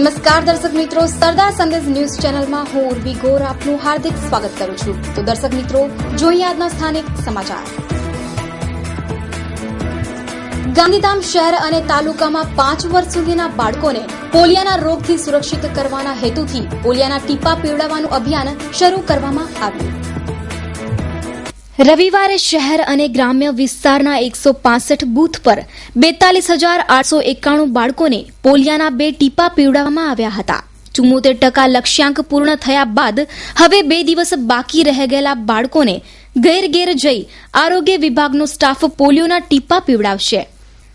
નમસ્કાર દર્શક મિત્રો, સરદાર સંદેશ ન્યૂઝ ચેનલમાં હું ઉર્વી ગોર આપનું હાર્દિક સ્વાગત કરું છું। તો દર્શક મિત્રો, જોઈએ આજના સ્થાનિક સમાચાર। ગાંધીધામ શહેર અને તાલુકામાં 5 વર્ષ સુધીના બાળકોને પોલિયાના રોગથી સુરક્ષિત કરવાના હેતુથી પોલિયાના ટીપા પીવડાવવાનું અભિયાન શરૂ કરવામાં આવ્યું। રવિવારે શહેર અને ગ્રામ્ય વિસ્તારના 165 બૂથ પર 42,891 બાળકોને પોલિયાના 2 ટીપા પીવડાવવામાં આવ્યા હતા। 74% લક્ષ્યાંક પૂર્ણ થયા બાદ હવે 2 દિવસ બાકી રહી ગયેલા બાળકોને ઘેર ઘેર જઈ આરોગ્ય વિભાગનો સ્ટાફ પોલિયોના ટીપા પીવડાવશે।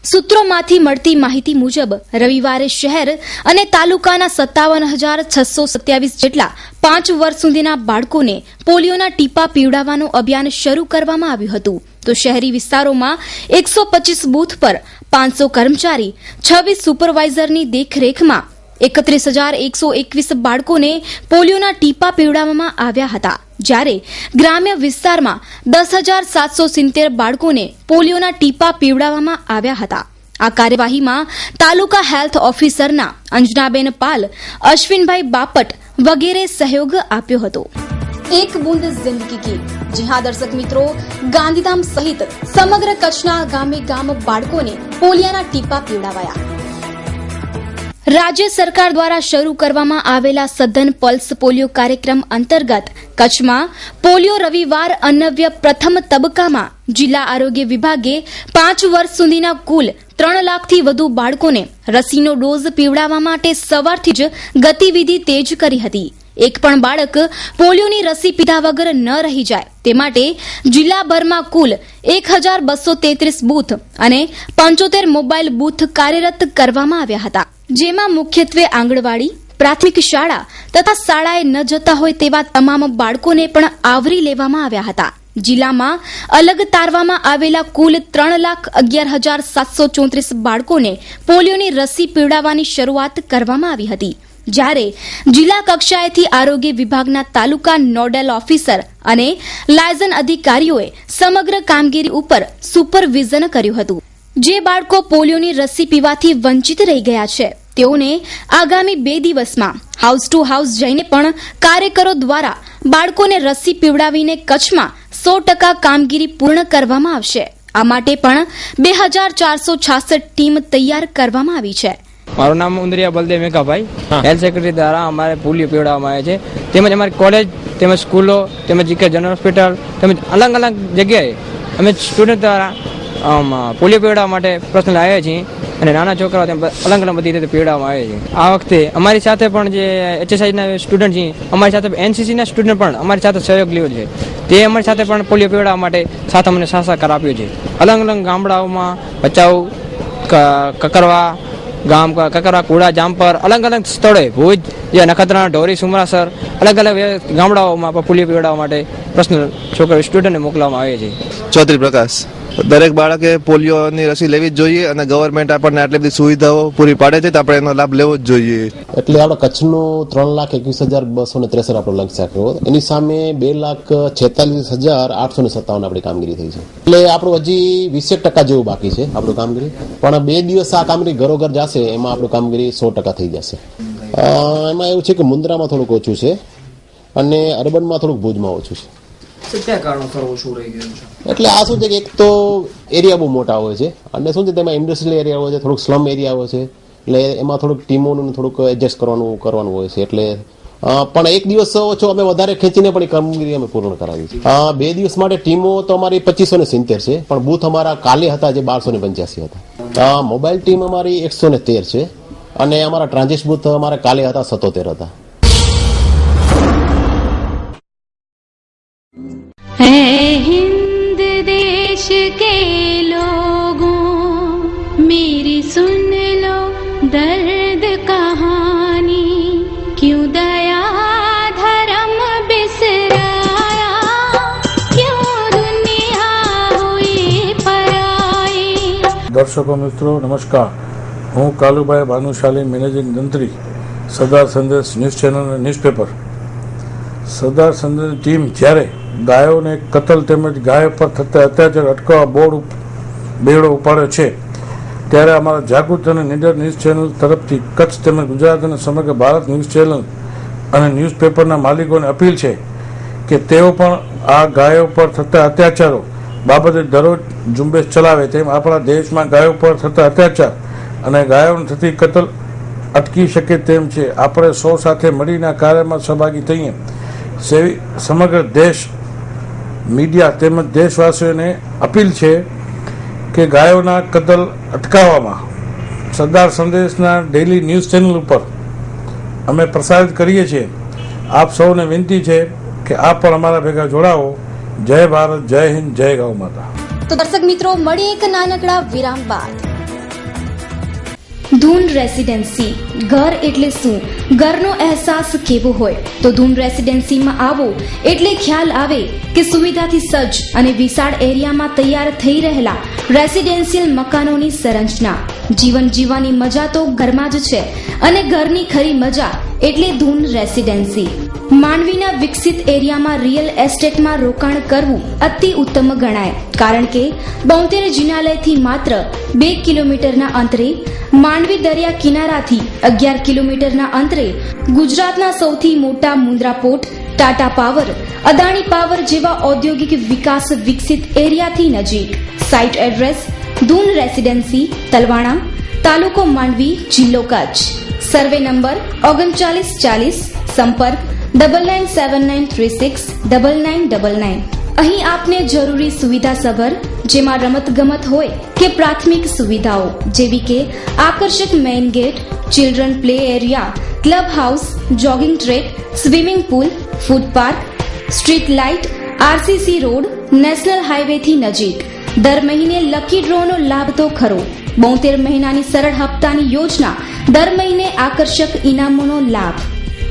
સૂત્રોમાંથી મળતી માહિતી મુજબ રવિવારે શહેર અને તાલુકાના 57,627 જેટલા 5 વર્ષ સુધીના બાળકોને પોલિયોના ટીપા પીવડાવવાનું અભિયાન શરૂ કરવામાં આવ્યું હતું। તો શહેરી વિસ્તારોમાં 125 બૂથ પર 500 કર્મચારી, 26 સુપરવાઇઝરની દેખરેખમાં 31,121 બાળકોને પોલિયોના ટીપા પીવડાવવામાં આવ્યા હતા, જ્યારે ગ્રામ્ય વિસ્તારમાં 10,770 બાળકોને પોલિયોના ટીપા પીવડાવવામાં આવ્યા હતા। આ કાર્યવાહીમાં તાલુકા હેલ્થ ઓફિસરના અંજનાબેન પાલ, અશ્વિનભાઈ બાપટ વગેરે સહયોગ આપ્યો હતો। એક બૂંદ જિંદગી કી। જી હા દર્શક મિત્રો, ગાંધીધામ સહિત સમગ્ર કચ્છના ગામે ગામ બાળકોને પોલિયાના ટીપા પીવડાવાયા। રાજ્ય સરકાર દ્વારા શરૂ કરવામાં આવેલા સઘન પલ્સ પોલિયો કાર્યક્રમ અંતર્ગત કચ્છમાં પોલિયો રવિવાર અન્વય પ્રથમ તબક્કામાં જિલ્લા આરોગ્ય વિભાગે 5 વર્ષ સુધીના કુલ 3 લાખથી વધુ બાળકોને રસીનો ડોઝ પીવડાવવા માટે સવારથી જ ગતિવિધિ તેજ કરી હતી। એક પણ બાળક પોલિયોની રસી પીધા વગર ન રહી જાય તે માટે જિલ્લાભરમાં કુલ 1,233 બૂથ અને 75 મોબાઈલ બૂથ કાર્યરત કરવામાં આવ્યા હતા, જેમાં મુખ્યત્વે આંગણવાડી, પ્રાથમિક શાળા તથા શાળાએ ન જતા હોય તેવા તમામ બાળકોને પણ આવરી લેવામાં આવ્યા હતા। જિલ્લામાં અલગ તારવામાં આવેલા કુલ 3,11,734 બાળકોને પોલિયોની રસી પીવડાવવાની શરૂઆત કરવામાં આવી હતી, જ્યારે જિલ્લા કક્ષાએથી આરોગ્ય વિભાગના તાલુકા નોડલ ઓફિસર અને લાયઝન અધિકારીઓએ સમગ્ર કામગીરી ઉપર સુપરવિઝન કર્યું હતું। જે બાળકો પોલિયોની રસી પીવાથી વંચિત રહી ગયા છે તેઓને આગામી 2 દિવસમાં હાઉસ ટુ હાઉસ જઈને પણ કાર્યકરો દ્વારા બાળકોને રસી પીવડાવીને કચ્છમાં 100% કામગીરી પૂર્ણ કરવામાં આવશે। આ માટે પણ 2,466 ટીમ તૈયાર કરવામાં આવી છે। મારું નામ ઉંદરિયા બલદેવ મેઘાભાઈ, હેલ્થ સેક્રેટરી દ્વારા અમારે પોલિયો પીવડાવવામાં આવે છે, તેમજ અમારી કોલેજ તેમજ સ્કૂલો તેમજ જનરલ હોસ્પિટલ તેમજ અલગ અલગ જગ્યાએ અમે સ્ટુડન્ટ દ્વારા પોલિયો પીવડાવવા માટે પર્સનલ આવ્યા છીએ અને નાના છોકરાઓ અલગ અલગ બધી રીતે પીવડાવવામાં આવે છે। આ વખતે અમારી સાથે પણ જે HSIના સ્ટુડન્ટ છે, અમારી સાથે NCCના સ્ટુડન્ટ પણ અમારી સાથે સહયોગ લીધો છે, તે અમારી સાથે પણ પોલિયો પીવડાવવા માટે સાથે અમને સહકાર આપ્યો છે। અલગ અલગ ગામડાઓમાં ભચાઉ, કકરવા ગામ, કકરવા, કુડા, જામપર, અલગ અલગ સ્થળોએ ભુજ, નખત્રાણા, ઢોરી, સુમરાસર, અલગ અલગ ગામડાઓમાં પોલિયો પીવડાવવા માટે પર્સનલ છોકરા સ્ટુડન્ટને મોકલવામાં આવે છે। ચૌધરી પ્રકાશ, દરેક બાળકે પોલિયોની રસી લેવી જ જોઈએ અને ગવર્મેન્ટ આપણને આટલી બધી સુવિધાઓ પૂરી પાડે છે તો આપણે એનો લાભ લેવો જ જોઈએ। એટલે આપણે કચ્છનું 3,21,263 આપણો લક્ષ્ય હતો, એની સામે 2,46,857 આપણી કામગીરી થઈ છે। એટલે આપણું હજી 20% જેવું બાકી છે આપણું કામગીરી, પણ 2 દિવસ આ કામગીરી ઘરોઘર જશે એમાં આપણું કામગીરી 100% થઈ જશે। એમાં એવું છે કે મુન્દ્રામાં થોડુંક ઓછું છે અને અર્બનમાં થોડુંક ભુજમાં ઓછું છે। એટલે આ શું છે કે એક તો એરિયા બહુ મોટા હોય છે અને શું છે તેમાં ઇન્ડસ્ટ્રીયલ એરિયા હોય છે, થોડુંક સ્લમ એરિયા હોય છે, એટલે એમાં થોડુંક ટીમોનું થોડુંક એડજસ્ટ કરવાનું હોય છે। એટલે પણ 1 દિવસ ઓછો અમે વધારે ખેંચીને પણ કામગીરી અમે પૂર્ણ કરાવી છે। 2 દિવસ માટે ટીમો તો અમારી 2,570 છે, પણ બૂથ અમારા કાલે હતા જે 1,285 હતા। મોબાઈલ ટીમ અમારી 113 છે અને અમારા ટ્રાન્ઝિટ બૂથ અમારા કાલે હતા 77 હતા. है हिंद देश के लोगों मेरी सुन लो दर्द कहानी क्यों दया धर्म बिसराया क्यों दुनिया हुई पराई. દર્શકો મિત્રો નમસ્કાર, હું કાલુભાઈ ભાનુશાલી, મેનેજિંગ તંત્રી, સરદાર સંદેશ ન્યૂઝ ચેનલ અને ન્યૂઝપેપર. સરદાર સંદેશની ટીમ જ્યારે ગાયોને કતલ તેમજ ગાયો પર થતા અત્યાચાર અટકાવવા બેડો ઉપાડ્યો છે ત્યારે અમારા જાગૃત અને નિડર ન્યૂઝ ચેનલ તરફથી કચ્છ તેમજ ગુજરાત અને સમગ્ર ભારત ન્યૂઝ ચેનલ અને ન્યૂઝપેપરના માલિકોને અપીલ છે કે તેઓ પણ આ ગાયો પર થતા અત્યાચારો બાબતે દરરોજ ઝુંબેશ ચલાવે, તેમ આપણા દેશમાં ગાયો પર થતા અત્યાચાર અને ગાયોને થતી કતલ અટકી શકે તેમ છે. આપણે સૌ સાથે મળીને આ કાર્યમાં સહભાગી થઈએ. સમગ્ર દેશ મીડિયા તેમજ દેશવાસીઓને અપીલ છે કે ગાયોના કતલ અટકાવવામાં સરદાર સંદેશના ડેઇલી ન્યૂઝ ચેનલ ઉપર અમે પ્રસારિત કરીએ છીએ. આપ સૌને વિનંતી છે કે આપ પણ અમારા ભેગા જોડાવો. જય ભારત, જય હિન્દ, જય ગૌ માતા. તો દર્શક મિત્રો, મળી એક નાનકડા વિરામ બાદ. ધૂન રેસિડેન્સી, ઘર એટલે શું, ઘરનો અહેસાસ કેવો હોય? તો ધૂન રેસિડેન્સીમાં આવો એટલે ખ્યાલ આવે કે સુવિધાથી સજ્જ અને વિશાળ એરિયામાં તૈયાર થઈ રહેલા રેસિડેન્શિયલ મકાનોની સંરચના. જીવન જીવવાની મજા તો ઘરમાં જ છે અને ઘરની ખરી મજા એટલે ધૂન રેસિડેન્સી. માંડવીના વિકસિત એરિયામાં રિયલ એસ્ટેટમાં રોકાણ કરવું અતિ ઉત્તમ ગણાય, કારણ કે 72 જિનાલયથી માત્ર 2 કિલોમીટરના અંતરે, માંડવી દરિયા કિનારાથી 11 કિલોમીટરના અંતરે ગુજરાતના સૌથી મોટા Mundra port, Tata power, Adani power જેવા ઔદ્યોગિક વિકાસ વિકસિત એરિયાથી નજીક. સાઇટ એડ્રેસ ધૂન રેસિડેન્સી, તલવાણા, તાલુકો માંડવી, જિલ્લો કચ્છ. સર્વે નંબર 3940, સંપર્ક 9979369999. અહીં આપને જરૂરી સુવિધા સભર, જેમાં રમત ગમત હોય કે પ્રાથમિક સુવિધાઓ જેવી કે આકર્ષક main gate, children play area, club house, jogging track, swimming pool, food park, street light, RCC road, national હાઈવેથી નજીક. દર મહિને લકી ડ્રોનો લાભ તો ખરો. 72 મહિનાની સરળ હપ્તાની યોજના, દર મહિને આકર્ષક ઇનામોનો લાભ.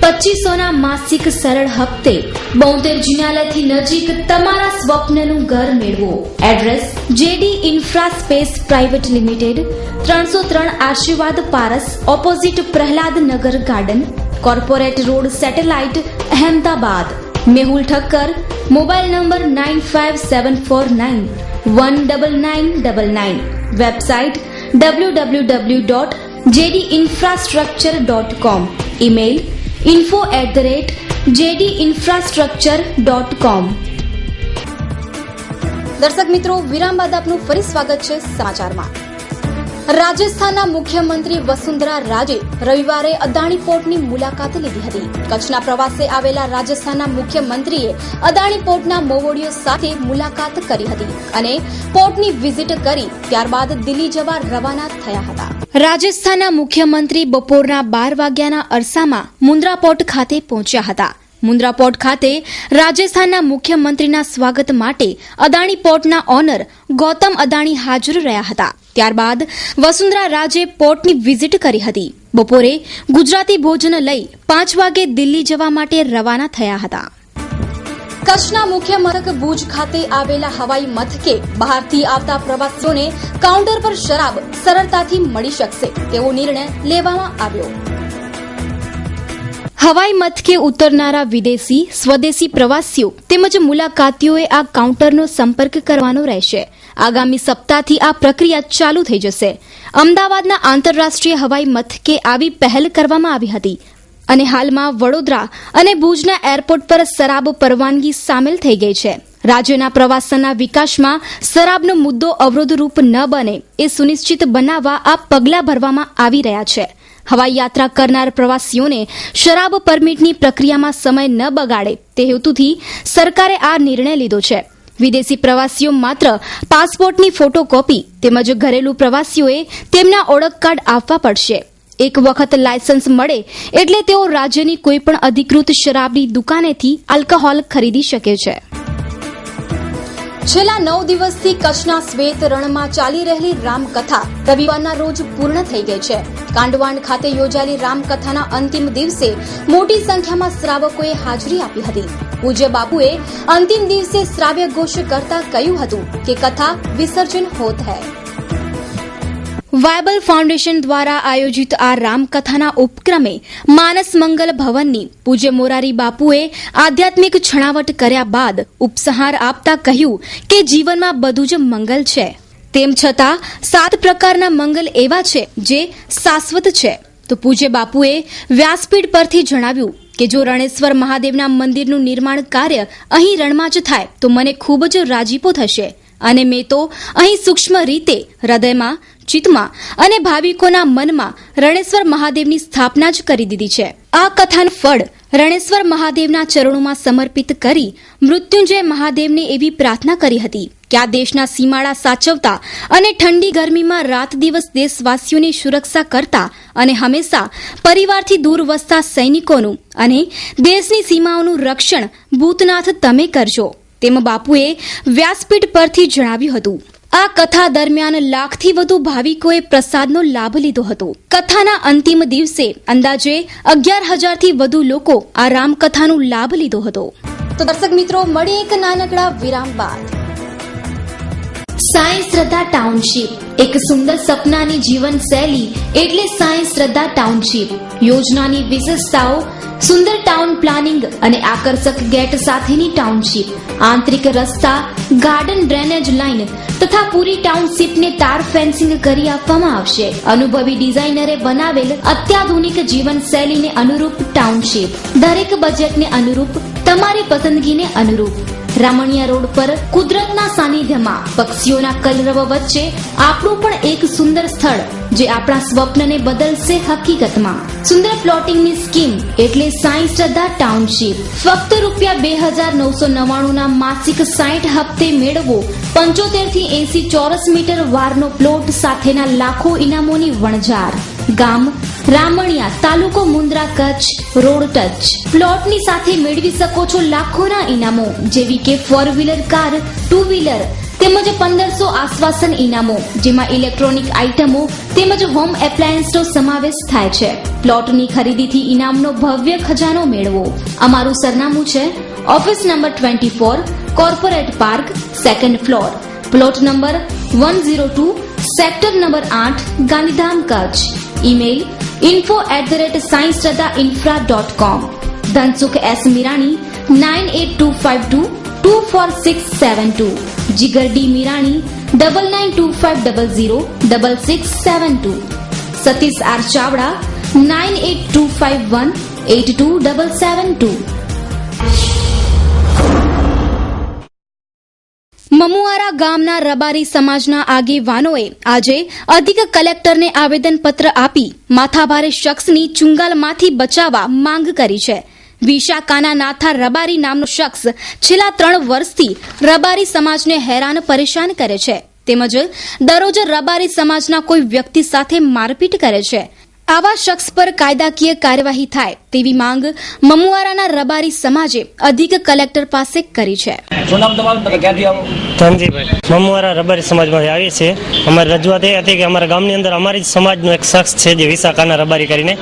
2500ના માસિક સરળ હપ્તે 72 જિનાલયથી નજીક તમારા સ્વપ્નનું ઘર મેળવો. Address JD infra space private limited, 303 આશીર્વાદ પારસ, ઓપોઝિટ પ્રહલાદ નગર garden, corporate road, satellite, Ahmedabad. Mehul Thakkar, mobile number 9574919999. Website www.jdinfrastructure.com. Email info@jdinfrastructure.com. દર્શક મિત્રો, વિરામ બાદ આપનું ફરી સ્વાગત છે સમાચારમાં. રાજસ્થાનના મુખ્યમંત્રી વસુંધરા રાજે રવિવારે અદાણી પોર્ટની મુલાકાત લીધી હતી. કચ્છના પ્રવાસે આવેલા રાજસ્થાનના મુખ્યમંત્રીએ અદાણી પોર્ટના મોવડીઓ સાથે મુલાકાત કરી હતી અને પોર્ટની વિઝિટ કરી ત્યારબાદ દિલ્હી જવા રવાના થયા હતા. રાજસ્થાનના મુખ્યમંત્રી બપોરના 12 વાગ્યાના અરસામાં મુન્દ્રા પોર્ટ ખાતે પહોંચ્યા હતા. મુન્દ્રા પોર્ટ ખાતે રાજસ્થાનના મુખ્યમંત્રીના સ્વાગત માટે અદાણી પોર્ટના ઓનર ગૌતમ અદાણી હાજર રહ્યા હતા. ત્યારબાદ વસુંધરા રાજે પોર્ટની વિઝિટ કરી હતી. બપોરે ગુજરાતી ભોજન લઈ 5 વાગે દિલ્હી જવા માટે રવાના થયા હતા. કચ્છના મુખ્ય મથક ભુજ ખાતે આવેલા હવાઈ મથકે બહારથી આવતા પ્રવાસીઓને કાઉન્ટર પર શરાબ સરળતાથી મળી શકશે તેવો નિર્ણય લેવામાં આવ્યો. હવાઈ મથકે ઉતરનારા વિદેશી, સ્વદેશી પ્રવાસીઓ તેમજ મુલાકાતીઓએ આ કાઉન્ટરનો સંપર્ક કરવાનો રહેશે. આગામી સપ્તાહથી આ પ્રક્રિયા ચાલુ થઈ જશે. અમદાવાદના આંતરરાષ્ટ્રીય હવાઈ મથકે આવી પહેલ કરવામાં આવી હતી અને હાલમાં વડોદરા અને ભુજના એરપોર્ટ પર શરાબ પરવાનગી સામેલ થઈ ગઈ છે. રાજ્યના પ્રવાસનના વિકાસમાં શરાબનો મુદ્દો અવરોધરૂપ ન બને એ સુનિશ્ચિત બનાવવા આ પગલાં ભરવામાં આવી રહ્યા છે. હવાઈ યાત્રા કરનાર પ્રવાસીઓને શરાબ પરમિટની પ્રક્રિયામાં સમય ન બગાડે તે હેતુથી સરકારે આ નિર્ણય લીધો છે. વિદેશી પ્રવાસીઓ માત્ર પાસપોર્ટની ફોટોકોપી તેમજ ઘરેલુ પ્રવાસીઓએ તેમના ઓળખ કાર્ડ આપવા પડશે. એક વખત લાયસન્સ મળે એટલે તેઓ રાજ્યની કોઈપણ અધિકૃત શરાબની દુકાનેથી આલ્કોહોલ ખરીદી શકે છે. છેલ્લા 9 દિવસથી કચ્છના શ્વેત રણમાં ચાલી રહેલી રામકથા રવિવારના રોજ પૂર્ણ થઈ ગઈ છે. કાંડવાંડ ખાતે યોજાયેલી રામકથાના અંતિમ દિવસે મોટી સંખ્યામાં શ્રાવકોએ હાજરી આપી હતી. પૂજ્ય બાપુએ અંતિમ દિવસે શ્રાવ્ય ઘોષ કરતા કહ્યું હતું કે કથા વિસર્જન હોત હૈ. વાયબલ ફાઉન્ડેશન દ્વારા આયોજિત આ રામકથાના ઉપક્રમે માનસ મંગલ ભવનની પૂજ્ય મોરારી બાપુએ આધ્યાત્મિક છણાવટ કર્યા બાદ ઉપસંહાર આપતા કહ્યું કે જીવનમાં બધું જ મંગલ છે. તેમ છતાં 7 પ્રકારના મંગલ એવા છે જે શાશ્વત છે. તો પૂજ્ય બાપુએ વ્યાસપીઠ પરથી જણાવ્યું કે જો રણેશ્વર મહાદેવના મંદિરનું નિર્માણ કાર્ય અહીં રણમાં જ થાય તો મને ખૂબ જ રાજીપો થશે અને મેં તો અહીં સૂક્ષ્મ રીતે હૃદયમાં, ચિત્તમાં અને ભાવિકોના મનમાં રણેશ્વર મહાદેવની સ્થાપના જ કરી દીધી છે. આ કથાનું ફળ રણેશ્વર મહાદેવના ચરણોમાં સમર્પિત કરી મૃત્યુંજય મહાદેવને એવી પ્રાર્થના કરી હતી કે આ દેશના સીમાડા સાચવતા અને ઠંડી ગરમીમાં રાત દિવસ દેશવાસીઓની સુરક્ષા કરતા અને હંમેશા પરિવારથી દૂર વસતા સૈનિકોનું અને દેશની સીમાઓનું રક્ષણ ભૂતનાથ તમે કરજો તેમ બાપુએ વ્યાસપીઠ પરથી જણાવ્યું હતું. આ કથા દરમિયાન 1 લાખથી વધુ ભાવિકોએ પ્રસાદનો લાભ લીધો હતો. કથાના અંતિમ દિવસે અંદાજે 11,000થી વધુ લોકો આ રામકથાનો લાભ લીધો હતો. તો દર્શક મિત્રો, મળી એક નાનકડા વિરામ બાદ. સાઈ શ્રદ્ધા ટાઉનશીપ, એક સુંદર સપનાની જીવનશૈલી એટલે સાઈ શ્રદ્ધા ટાઉનશીપ. યોજનાની વિશેષતાઓ: સુંદર ટાઉન પ્લાનિંગ અને આકર્ષક ગેટ સાથેની ટાઉનશીપ, આંતરિક રસ્તા, ગાર્ડન, ડ્રેનેજ લાઇન તથા પૂરી ટાઉનશીપને તાર ફેન્સિંગ કરી આપવામાં આવશે. અનુભવી ડિઝાઇનરે બનાવેલ અત્યાધુનિક જીવનશૈલીને અનુરૂપ ટાઉનશીપ, દરેક બજેટને અનુરૂપ, તમારી પસંદગીને અનુરૂપ. રામણિયા રોડ પર કુદરતના સાનિધ્યમાં પક્ષીઓના કલરવ વચ્ચે આપણું પણ એક સુંદર સ્થળ જે આપણા સ્વપ્નને બદલશે હકીકતમાં. સુંદર પ્લોટિંગની સ્કીમ એટલે સાઈ શ્રદ્ધા ટાઉનશીપ. ફક્ત ₹2,999 ના માસિક 60 હપ્તે મેળવો 75 થી 80 ચોરસ મીટર વારનો પ્લોટ સાથેના લાખો ઇનામોની વણઝાર. ગામ રામણિયા, તાલુકો મુન્દ્રા, કચ્છ. Road touch. પ્લોટની સાથે મેળવી શકો છો લાખોના ઇનામો જેવી કે 4 વ્હીલર કાર, 2 વ્હીલર તેમજ 1500 આશ્વાસન ઇનામો જેમાં ઇલેક્ટ્રોનિક આઇટમો તેમજ હોમ એપ્લાયન્સનો સમાવેશ થાય છે. પ્લોટની ખરીદીથી ઇનામનો ભવ્ય ખજાનો મેળવો. અમારું સરનામું છે office number 24, corporate park, 2nd floor, plot number 102, sector number 8, Gandhidham, Kutch. Email info@sainshraddhainfra.com. Dhansukh S. Mirani 9825224672. જીગર D. મીરાણી 9925006672. સતીશ R. ચાવડા 9825182772. મમુઆરા ગામના રબારી સમાજના આગેવાનોએ આજે અધિક કલેક્ટરને આવેદનપત્ર આપી માથાભારે શખ્સની ચુંગાલમાંથી બચાવવા માંગ કરી છે. વિશાખાના નાથા રબારી નામનો શખ્સ છેલ્લા 3 વર્ષથી રબારી સમાજને હેરાન પરેશાન કરે છે તેમજ દરરોજ રબારી સમાજના કોઈ વ્યક્તિ સાથે મારપીટ કરે છે. આવા શખ્સ પર કાયદાકીય કાર્યવાહી થાય તેવી માંગ મમુઆરાના રબારી સમાજે અધિક કલેક્ટર પાસે કરી છે. ધનજીભાઈ, મમુઆરા રબારી સમાજમાંથી આવીએ છીએ. અમારી રજૂઆત એ હતી કે અમારા ગામની અંદર અમારી જ સમાજનો એક શખ્સ છે જે વિશાખાના રબારી કરીને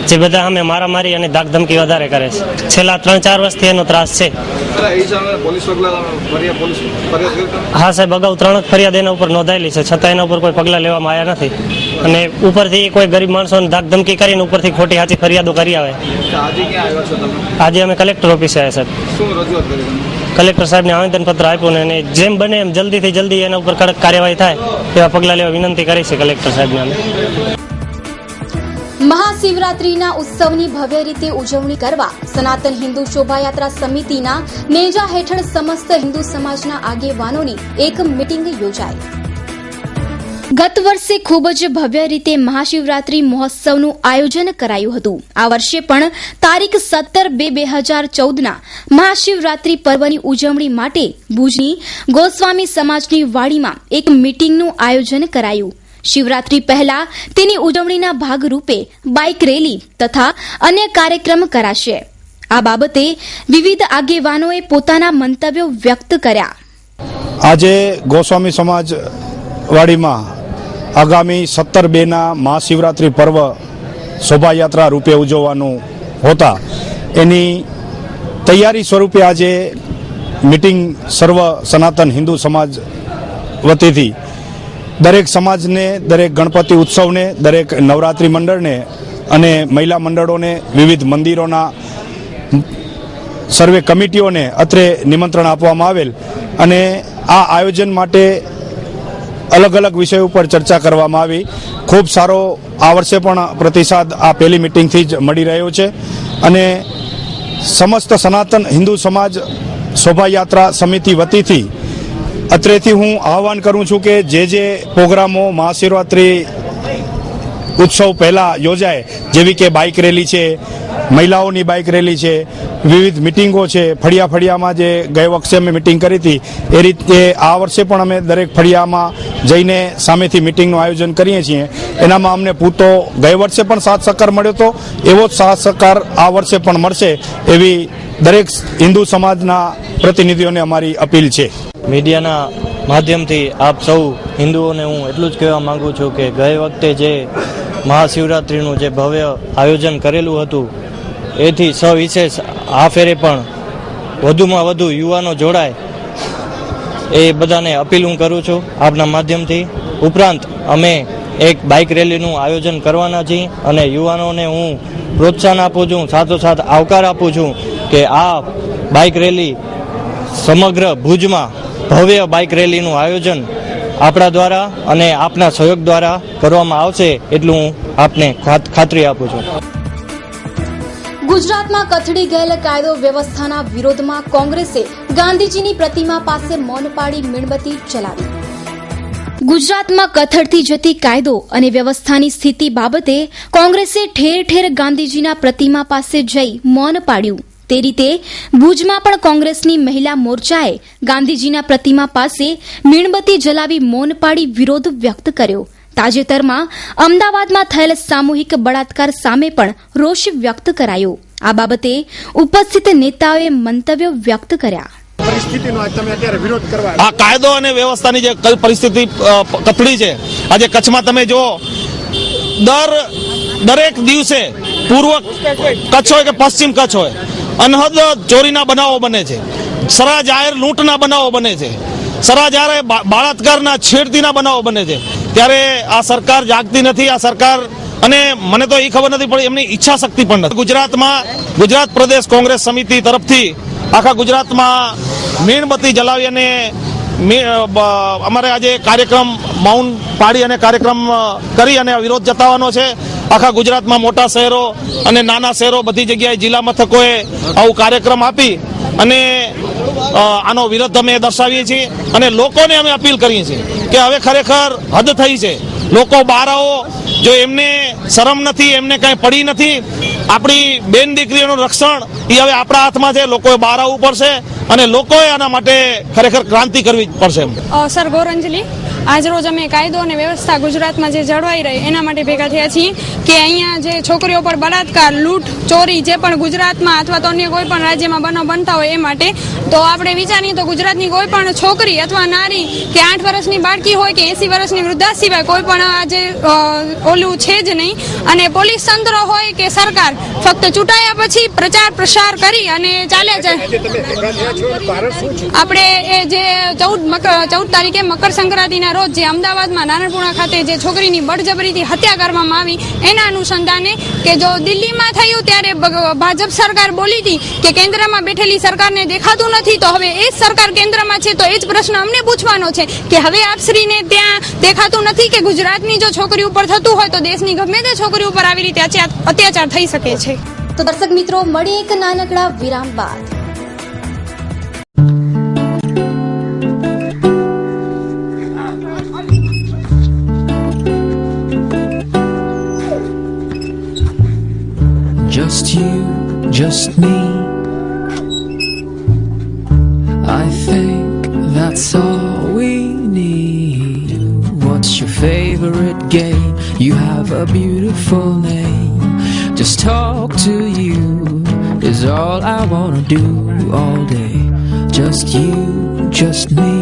જે બધા અમે મારામારી અને ધાકધમકી વધારે કરે છે. છેલ્લા 3-4 વર્ષથી એનો ત્રાસ છે. હા સાહેબ, અગાઉ 3 ફરિયાદ એના ઉપર નોંધાયેલી છે, છતાં એના ઉપર કોઈ પગલાં લેવામાં આવ્યા નથી અને ઉપરથી કોઈ ગરીબ માણસોને ધાકધમકી કરીને ઉપરથી ખોટી સાચી ફરિયાદો કરી આવે. આજે અમે કલેક્ટર ઓફિસે આવ્યા સાહેબ. કલેક્ટર સાહેબને આવેદનપત્ર આપ્યું ને જેમ બને એમ જલ્દીથી જલ્દી એના ઉપર કડક કાર્યવાહી થાય તેવા પગલાં લેવા વિનંતી કરી છે કલેક્ટર સાહેબને અમે. મહાશિવરાત્રીના ઉત્સવની ભવ્ય રીતે ઉજવણી કરવા સનાતન હિન્દુ શોભાયાત્રા સમિતિના નેજા હેઠળ સમસ્ત હિન્દુ સમાજના આગેવાનોની એક મીટિંગ યોજાઈ. ગત વર્ષે ખૂબ જ ભવ્ય રીતે મહાશિવરાત્રી મહોત્સવનું આયોજન કરાયું હતું. આ વર્ષે પણ તારીખ 17/2/2014ના મહાશિવરાત્રી પર્વની ઉજવણી માટે ભુજની ગોસ્વામી સમાજની વાડીમાં એક મીટિંગનું આયોજન કરાયું. શિવરાત્રી પહેલા તેની ઉજવણીના ભાગરૂપે બાઇક રેલી તથા અન્ય કાર્યક્રમ કરાશે. આ બાબતે વિવિધ આગેવાનોએ પોતાના મંતવ્યો વ્યક્ત કર્યા. આજે ગોસ્વામી સમાજવાડીમાં આગામી 17/2 મહાશિવરાત્રિ પર્વ શોભાયાત્રા રૂપે ઉજવવાનું હોતા એની તૈયારી સ્વરૂપે આજે મીટિંગ સર્વ સનાતન હિન્દુ સમાજ વતીથી દરેક સમાજને, દરેક ગણપતિ ઉત્સવને, દરેક નવરાત્રિ મંડળને અને મહિલા મંડળોને, વિવિધ મંદિરોના સર્વે કમિટીઓને અત્રે નિમંત્રણ આપવામાં આવેલ અને આ આયોજન માટે અલગ અલગ વિષયો ઉપર ચર્ચા કરવામાં આવી. ખૂબ સારો આ વર્ષે પણ પ્રતિસાદ આ પહેલી મિટિંગથી જ મળી રહ્યો છે અને સમસ્ત સનાતન હિન્દુ સમાજ શોભાયાત્રા સમિતિ વતીથી અત્રેથી હું આહવાન કરું છું કે જે પ્રોગ્રામો મહાશિવરાત્રિ ઉત્સવ પહેલા યોજાય, જેવી કે બાઇક રેલી છે, મહિલાઓની બાઇક રેલી છે, વિવિધ મિટિંગો છે, ફળિયામાં જે ગયે વખતે અમે મિટિંગ કરી હતી એ રીતે આ વર્ષે પણ અમે દરેક ફળિયામાં જઈને સામેથી મિટિંગનું આયોજન કરીએ છીએ. એનામાં અમને પૂરતો ગયે વર્ષે પણ સાથ સહકાર મળ્યો હતો, એવો જ સાથ સહકાર આ વર્ષે પણ મળશે એવી દરેક હિન્દુ સમાજના પ્રતિનિધિઓને અમારી અપીલ છે. મીડિયાના માધ્યમથી આપ સૌ હિન્દુઓને હું એટલું જ કહેવા માંગુ છું કે ગયે વખતે જે મહાશિવરાત્રિનું જે ભવ્ય આયોજન કરેલું હતું એથી સવિશેષ આ ફેરે પણ વધુમાં વધુ યુવાનો જોડાય એ બધાને અપીલ હું કરું છું આપના માધ્યમથી. ઉપરાંત અમે એક બાઇક રેલીનું આયોજન કરવાના છીએ અને યુવાનોને હું પ્રોત્સાહન આપું છું, સાથોસાથ આવકાર આપું છું કે આ બાઇક રેલી સમગ્ર ભુજમાં ભવ્ય બાઇક રેલીનું આયોજન આપણા દ્વારા અને આપના સહયોગ દ્વારા કરવામાં આવશે એટલું હું આપને ખાતરી આપું છું. ગુજરાતમાં કથળી ગયેલ કાયદો વ્યવસ્થાના વિરોધમાં કોંગ્રેસે ગાંધીજીની પ્રતિમા પાસે મૌન પાડી મીણબત્તી ચલાવી. ગુજરાતમાં કથળતી જતી કાયદો અને વ્યવસ્થાની સ્થિતિ બાબતે કોંગ્રેસે ઠેર ઠેર ગાંધીજીના પ્રતિમા પાસે જઈ મૌન પાડ્યું. તે રીતે ભુજમાં પણ કોંગ્રેસની મહિલા મોરચાએ ગાંધીજીના પ્રતિમા પાસે મીણબત્તી જલાવી મૌન પાડી વિરોધ વ્યક્ત કર્યો. તાજેતરમાં અમદાવાદમાં થયેલ સામૂહિક બળાત્કાર સામે પણ રોષ વ્યક્ત કરાયો. આ બાબતે ઉપસ્થિત નેતાઓએ મંતવ્યો વ્યક્ત કર્યા. આ કાયદો અને વ્યવસ્થાની જે પરિસ્થિતિ કથળી છે, આજે કચ્છમાં તમે જો દરેક દિવસે પૂર્વ કચ્છ હોય કે પશ્ચિમ કચ્છ હોય અનહદ ચોરીના બનાવો બને છે, સરા જાહેર લૂંટના બનાવો બને છે, સરા જાહેર બળાત્કારના છેડતીના બનાવો બને છે. ત્યારે આ સરકાર જાગતી નથી. આ સરકાર, અને મને તો એ ખબર નથી પડી એમની ઈચ્છા શક્તિ પણ નથી. ગુજરાત પ્રદેશ કોંગ્રેસ સમિતિ તરફથી આખા ગુજરાતમાં મીણબત્તી જલાવી અને અમારે આજે કાર્યક્રમ મૌન પાડી અને કાર્યક્રમ કરી અને વિરોધ જતાવવાનો છે. આખા ગુજરાતમાં મોટા શહેરો અને નાના શહેરો બધી જગ્યાએ જિલ્લા મથકોએ આવું કાર્યક્રમ આપી અને આનો વિરોધ અમે દર્શાવીએ છીએ અને લોકોને અમે અપીલ કરીએ છીએ કે હવે ખરેખર હદ થઈ છે. લોકો બહાર આવો, જો એમને શરમ નથી, એમને કાંઈ પડી નથી, આપણી બેન દીકરીઓનું રક્ષણ એ હવે આપણા હાથમાં છે. લોકોએ બહાર આવવું પડશે અને લોકોએ આના માટે ખરેખર ક્રાંતિ કરવી પડશે. સર ગૌરંજલી, આજ રોજ અમે કાયદો અને વ્યવસ્થા ગુજરાતમાં જે જળવાઈ રહી એના માટે ભેગા થયા છીએ કે અહીંયા જે છોકરીઓ પર બળાત્કાર, લૂંટ, ચોરી જે પણ ગુજરાતમાં અથવા તો અન્ય કોઈ પણ રાજ્યમાં બનાવ બનતા હોય એ માટે તો આપણે વિચારીએ તો ગુજરાતની કોઈ પણ છોકરી અથવા નારી કે 8 વર્ષની બાળકી હોય કે 80 વર્ષની વૃદ્ધા સિવાય કોઈ પણ આજે ઓલું છે જ નહીં. અને પોલીસ તંત્ર હોય કે સરકાર ફક્ત ચૂંટાયા પછી પ્રચાર પ્રસાર કરી અને ચાલ્યા જાય. આપણે એ જે 14 તારીખે મકર સંક્રાંતિના રોજ જે અમદાવાદમાં નારણપુરા ખાતે જે છોકરીની બળજબરીથી હત્યા કરવામાં આવી એના અનુસંધાને કે જો દિલ્હીમાં થયું ત્યારે ભાજપ સરકાર બોલી હતી કે કેન્દ્રમાં બેઠેલી સરકારને દેખાતું નથી, તો હવે એ જ સરકાર કેન્દ્રમાં છે તો એ જ પ્રશ્ન અમને પૂછવાનો છે કે હવે આપશ્રીને ત્યાં દેખાતું નથી કે ગુજરાતની જો છોકરી ઉપર થતું હોય તો દેશની ગમે તે છોકરી ઉપર આવી રીતે અત્યાચાર થઈ શકે છે. તો દર્શક મિત્રો, મળીએ એક નાનકડા વિરામ બાદ. Just you, just me. I think that's all we need. What's your favorite game. You have a beautiful name. Just talk to you is all I wanna do all day. Just you, just me.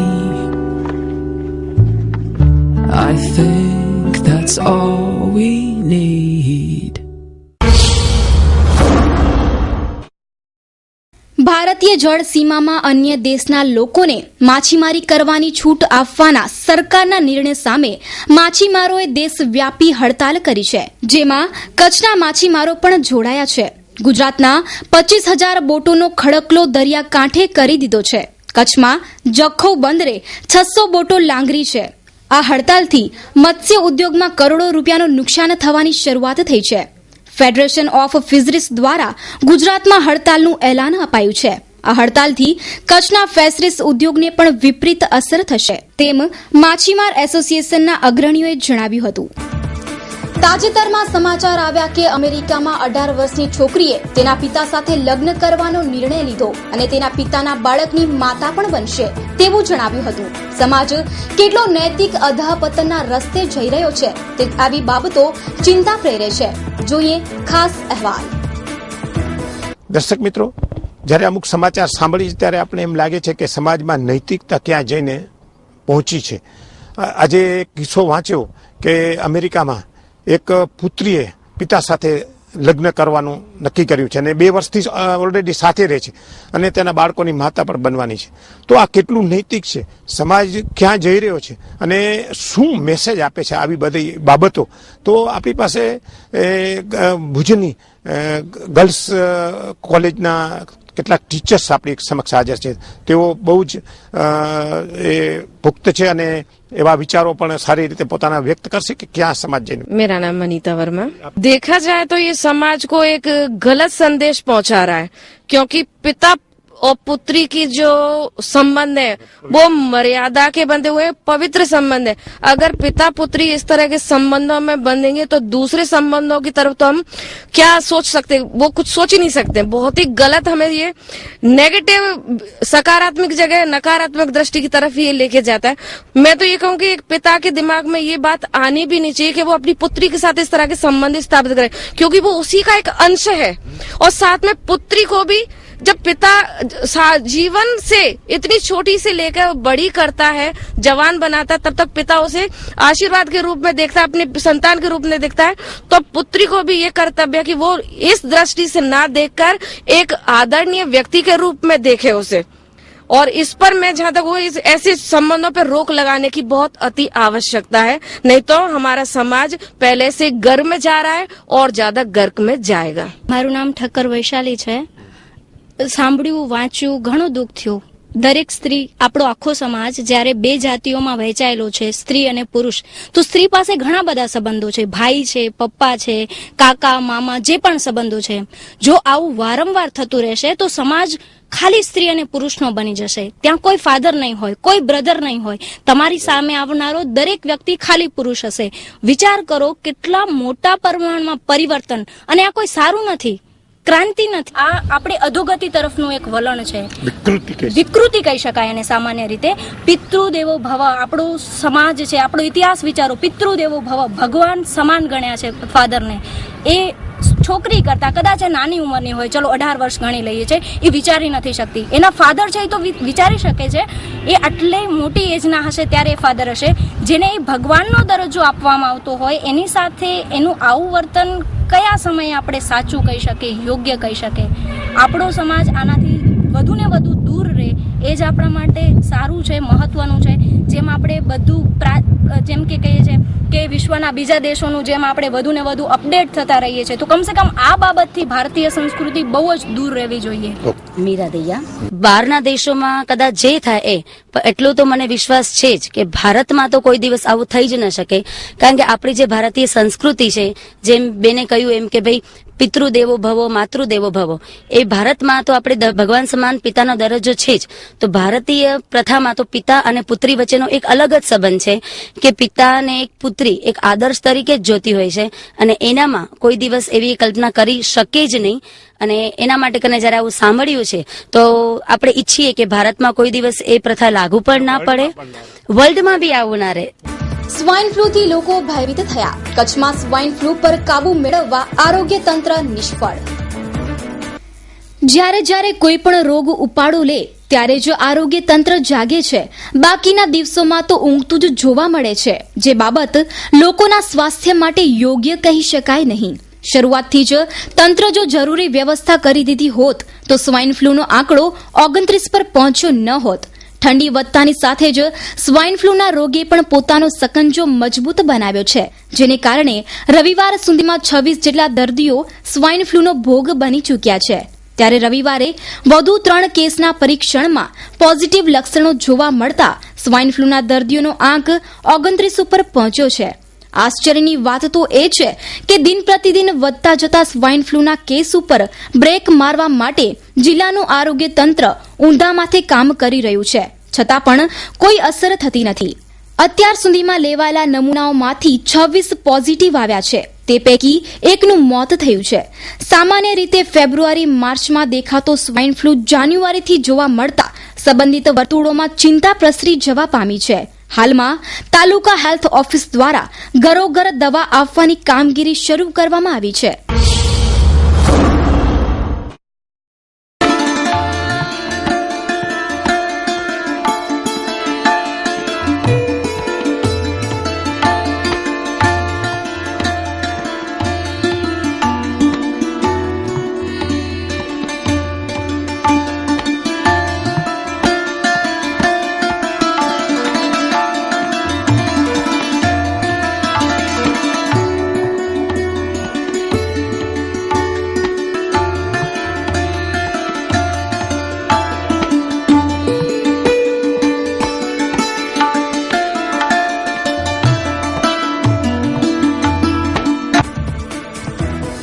I think that's all we need. ભારતીય જળ સીમામાં અન્ય દેશના લોકોને માછીમારી કરવાની છૂટ આપવાના સરકારના નિર્ણય સામે માછીમારોએ દેશવ્યાપી હડતાલ કરી છે, જેમાં કચ્છના માછીમારો પણ જોડાયા છે. ગુજરાતના 25,000 બોટોનો ખડકલો દરિયા કાંઠે કરી દીધો છે. કચ્છમાં જખૌ બંદરે 600 બોટો લાંગરી છે. આ હડતાલથી મત્સ્ય ઉદ્યોગમાં કરોડો રૂપિયાનું નુકસાન થવાની શરૂઆત થઈ છે. ફેડરેશન ઓફ ફિશરીઝ દ્વારા ગુજરાતમાં હડતાલનું એલાન અપાયું છે. આ હડતાલથી કચ્છના ફિશરીઝ ઉદ્યોગને પણ વિપરીત અસર થશે, તેમ માછીમાર એસોસિએશનના અગ્રણીઓએ જણાવ્યું હતું. તાજેતરમાં સમાચાર આવ્યા કે અમેરિકામાં 18 વર્ષની છોકરીએ તેના પિતા સાથે લગ્ન કરવાનો નિર્ણય લીધો અને તેના પિતાના બાળકની માતા પણ બનશે તેવું જણાવ્યું હતું. સમાજ કેટલો નૈતિક અધઃપતનના રસ્તે જઈ રહ્યો છે તે આવી બાબતો ચિંતા પ્રેરે છે. જોઈએ ખાસ અહેવાલ. દર્શક મિત્રો, જ્યારે અમુક સમાચાર સાંભળીએ ત્યારે આપણે એમ લાગે છે કે સમાજમાં નૈતિકતા ક્યાં જઈને પહોંચી છે. આજે કિસ્સો વાંચ્યો કે અમેરિકામાં એક પુત્રીએ પિતા સાથે લગ્ન કરવાનું નક્કી કર્યું છે અને 2 વર્ષથી ઓલરેડી સાથે રહે છે અને તેના બાળકોની માતા પણ બનવાની છે. તો આ કેટલું નૈતિક છે, સમાજ ક્યાં જઈ રહ્યો છે અને શું મેસેજ આપે છે આવી બધી બાબતો. તો આપણી પાસે ભુજની ગર્લ્સ કોલેજના કેટલાક ટીચર્સ આપણી સમક્ષ હાજર છે. તેઓ બહુ જ પુખ્ત છે અને एवं विचारों पर सारी रीते पोताना व्यक्त करसे कि क्या समाज जैन. मेरा नाम अनीता वर्मा. देखा जाए तो ये समाज को एक गलत संदेश पहुंचा रहा है, क्योंकि पिता और पुत्री की जो संबंध है वो मर्यादा के बंधे हुए पवित्र संबंध है. अगर पिता पुत्री इस तरह के संबंधों में बंधेंगे तो दूसरे संबंधों की तरफ तो हम क्या सोच सकते, वो कुछ सोच ही नहीं सकते. बहुत ही गलत हमें ये नेगेटिव, सकारात्मक जगह नकारात्मक दृष्टि की तरफ ये लेके जाता है. मैं तो ये कहूँ कि एक पिता के दिमाग में ये बात आनी भी नहीं चाहिए कि वो अपनी पुत्री के साथ इस तरह के संबंध स्थापित करे, क्योंकि वो उसी का एक अंश है. और साथ में पुत्री को भी जब पिता जीवन से इतनी छोटी से लेकर बड़ी करता है, जवान बनाता है, तब तक पिता उसे आशीर्वाद के रूप में देखता है, अपने संतान के रूप में देखता है. तो पुत्री को भी ये कर्तव्य है कि वो इस दृष्टि से ना देखकर एक आदरणीय व्यक्ति के रूप में देखे उसे. और इस पर मैं जहाँ तक वो इस ऐसे संबंधों पर रोक लगाने की बहुत अति आवश्यकता है, नहीं तो हमारा समाज पहले से गर्क में जा रहा है और ज्यादा गर्क में जाएगा. मारू नाम ठक्कर वैशाली है. સાંભળ્યું, વાંચ્યું, ઘણું દુઃખ થયું. દરેક સ્ત્રી, આપણો આખો સમાજ જ્યારે 2 જાતિઓમાં વહેંચાયેલો છે, સ્ત્રી અને પુરુષ, તો સ્ત્રી પાસે ઘણા બધા સંબંધો છે, ભાઈ છે, પપ્પા છે, કાકા મામા, જે પણ સંબંધો છે. જો આવું વારંવાર થતું રહેશે તો સમાજ ખાલી સ્ત્રી અને પુરુષનો બની જશે. ત્યાં કોઈ ફાધર નહીં હોય, કોઈ બ્રધર નહીં હોય. તમારી સામે આવનારો દરેક વ્યક્તિ ખાલી પુરુષ હશે. વિચાર કરો કેટલા મોટા પ્રમાણમાં પરિવર્તન, અને આ કોઈ સારું નથી, ક્રાંતિ નથી. આ આપણે અધોગતિ તરફનું એક વલણ છે, વિકૃતિ કહી શકાય અને સામાન્ય રીતે. પિતૃદેવો ભવ, આપણો સમાજ છે, આપણો ઇતિહાસ વિચારો. પિતૃદેવો ભવ, ભગવાન સમાન ગણ્યા છે ફાધરને. એ છોકરી કરતા કદાચ નાની ઉંમરની હોય, ચલો 18 વર્ષ ગણી લઈએ છે, એ વિચારી નથી શકતી. એના ફાધર છે એ તો વિચારી શકે છે. એ આટલી મોટી એજના હશે ત્યારે એ ફાધર હશે. જેને એ ભગવાનનો દરજ્જો આપવામાં આવતો હોય, એની સાથે એનું આવું વર્તન કયા સમયે આપણે સાચું કહી શકીએ, યોગ્ય કહી શકીએ. આપણો સમાજ આનાથી વધુ ને વધુ દૂર રહે એ જ આપણા માટે સારું છે, મહત્વનું છે. જેમ આપણે બધું જેમ કે કહીએ છીએ કે વિશ્વના બીજા દેશોનું જેમ આપણે વધુ ને વધુ અપડેટ થતા રહીએ છીએ, તો કમસે કમ આ બાબતથી ભારતીય સંસ્કૃતિ બહુ જ દૂર રહેવી જોઈએ. મીરા દૈયા. બહારના દેશોમાં કદાચ જે થાય એ, પણ એટલો તો મને વિશ્વાસ છે જ કે ભારતમાં તો કોઈ દિવસ આવું થઈ જ ન શકે. કારણ કે આપણી જે ભારતીય સંસ્કૃતિ છે, જેમ બેને કહ્યું એમ કે ભાઈ પિતૃદેવો ભવો, માતૃદેવો ભવો, એ ભારતમાં તો આપણે ભગવાન સમાન પિતાનો દરજ્જો છે જ. તો ભારતીય પ્રથામાં તો પિતા અને પુત્રી વચ્ચેનો એક અલગ જ સંબંધ છે કે પિતા અને એક પુત્રી એક આદર્શ તરીકે જ જોતી હોય છે, અને એનામાં કોઈ દિવસ એવી કલ્પના કરી શકે જ નહીં. અને એના માટે કરીને જયારે આવું સાંભળ્યું છે તો આપણે ઈચ્છીએ કે ભારતમાં કોઈ દિવસ એ પ્રથા લાગુ પણ ના પડે, વર્લ્ડમાં બી આવું ના રહે. સ્વાઇન ફ્લૂથી લોકો ભયભીત થયા. કચ્છમાં સ્વાઇન ફ્લૂ પર કાબુ મેળવવા આરોગ્ય તંત્ર નિષ્ફળ. જ્યારે કોઈ પણ રોગ ઉપાડો લે ત્યારે જ આરોગ્ય તંત્ર જાગે છે. બાકીના દિવસોમાં તો ઊંઘતું જ જોવા મળે છે, જે બાબત લોકોના સ્વાસ્થ્ય માટે યોગ્ય કહી શકાય નહીં. શરૂઆતથી જ તંત્ર જો જરૂરી વ્યવસ્થા કરી દીધી હોત તો સ્વાઇન ફ્લૂનો આંકડો 29 પર પહોંચ્યો ન હોત. ઠંડી વધતાની સાથે જ સ્વાઇન ફ્લૂના રોગે પણ પોતાનો સકંજો મજબૂત બનાવ્યો છે, જેને કારણે રવિવાર સુધીમાં 26 જેટલા દર્દીઓ સ્વાઇન ફ્લૂનો ભોગ બની ચૂક્યા છે. ત્યારે રવિવારે વધુ 3 કેસના પરીક્ષણમાં પોઝિટિવ લક્ષણો જોવા મળતા સ્વાઇન ફ્લૂના દર્દીઓનો આંક 29 ઉપર પહોંચ્યો છે. આશ્ચર્યની વાત તો એ છે કે દિન પ્રતિદિન વધતા જતા સ્વાઇન ફ્લૂના કેસ ઉપર બ્રેક મારવા માટે જિલ્લાનું આરોગ્ય તંત્ર ઊંધા માથે કામ કરી રહ્યું છે, છતાં પણ કોઈ અસર થતી નથી. અત્યાર સુધીમાં લેવાયેલા નમૂનાઓમાંથી 26 પોઝિટિવ આવ્યા છે. તે પૈકી એકનું મોત થયું છે. સામાન્ય રીતે ફેબ્રુઆરી-માર્ચમાં દેખાતો સ્વાઇન ફ્લૂ જાન્યુઆરીથી જોવા મળતા સંબંધિત વર્તુળોમાં ચિંતા પ્રસરી જવા પામી છે. હાલમાં તાલુકા હેલ્થ ઓફિસ દ્વારા ઘરોઘર દવા આપવાની કામગીરી શરૂ કરવામાં આવી છે.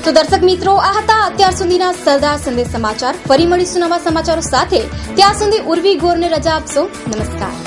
તો દર્શક મિત્રો, આ હતા અત્યાર સુધીના સરદાર સંદેશ સમાચાર. ફરી મળીશું નવા સમાચારો સાથે. ત્યાં સુધી ઉર્વી ગોરને રજા આપશો. નમસ્કાર.